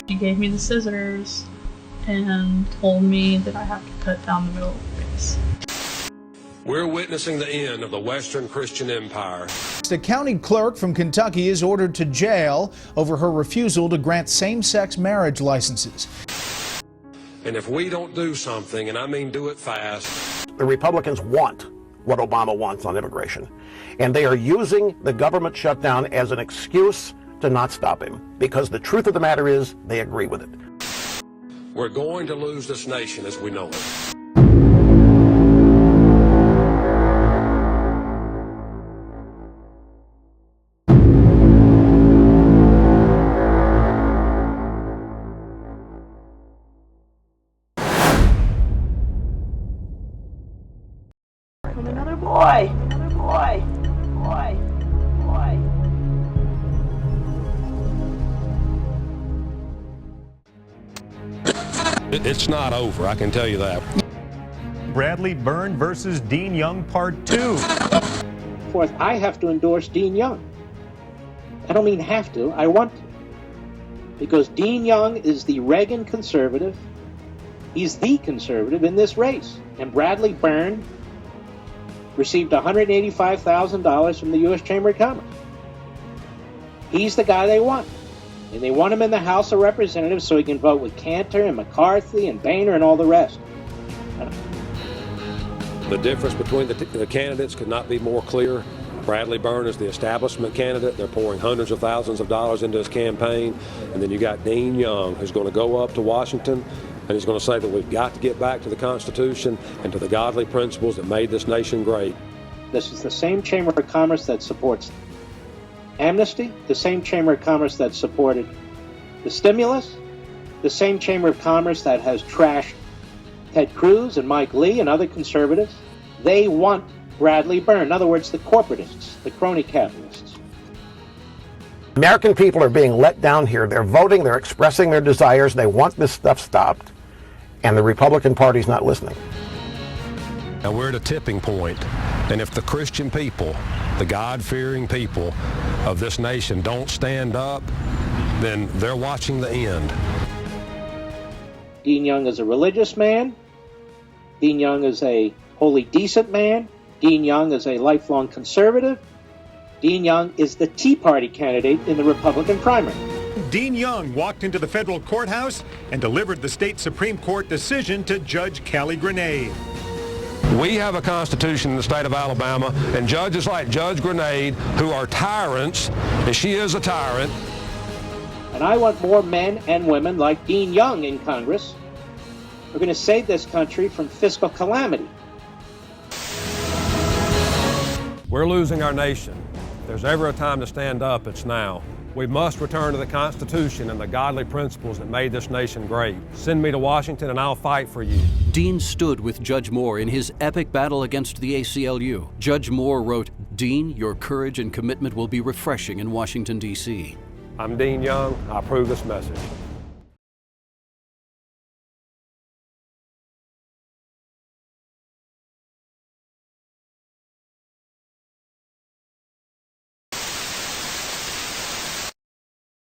He gave me the scissors and told me that I have to cut down the middle of the face. We're witnessing the end of the Western Christian Empire. A county clerk from Kentucky is ordered to jail over her refusal to grant same-sex marriage licenses. And if we don't do something, and I mean do it fast. The Republicans want what Obama wants on immigration. And they are using the government shutdown as an excuse to not stop him. Because the truth of the matter is, they agree with it. We're going to lose this nation as we know it. Another boy, another boy, boy, boy. It's not over, I can tell you that. Bradley Byrne versus Dean Young, Part 2. Fourth, I have to endorse Dean Young. I don't mean have to, I want to. Because Dean Young is the Reagan conservative. He's the conservative in this race. And Bradley Byrne received $185,000 from the U.S. Chamber of Commerce. He's the guy they want. And they want him in the House of Representatives so he can vote with Cantor and McCarthy and Boehner and all the rest. The difference between the candidates could not be more clear. Bradley Byrne is the establishment candidate. They're pouring hundreds of thousands of dollars into his campaign. And then you got Dean Young, who's going to go up to Washington, and he's going to say that we've got to get back to the Constitution and to the godly principles that made this nation great. This is the same Chamber of Commerce that supports amnesty, the same Chamber of Commerce that supported the stimulus, the same Chamber of Commerce that has trashed Ted Cruz and Mike Lee and other conservatives. They want Bradley Byrne. In other words, the corporatists, the crony capitalists. American people are being let down here. They're voting, they're expressing their desires, they want this stuff stopped, and the Republican Party's not listening. Now we're at a tipping point, and if the Christian people, the God-fearing people of this nation don't stand up, then they're watching the end. Dean Young is a religious man. Dean Young is a wholly decent man. Dean Young is a lifelong conservative. Dean Young is the Tea Party candidate in the Republican primary. Dean Young walked into the federal courthouse and delivered the state Supreme Court decision to Judge Callie Grenade. We have a constitution in the state of Alabama, and judges like Judge Grenade, who are tyrants, and she is a tyrant. And I want more men and women like Dean Young in Congress who are going to save this country from fiscal calamity. We're losing our nation. If there's ever a time to stand up, it's now. We must return to the Constitution and the godly principles that made this nation great. Send me to Washington and I'll fight for you. Dean stood with Judge Moore in his epic battle against the ACLU. Judge Moore wrote, "Dean, your courage and commitment will be refreshing in Washington, D.C." I'm Dean Young. I approve this message.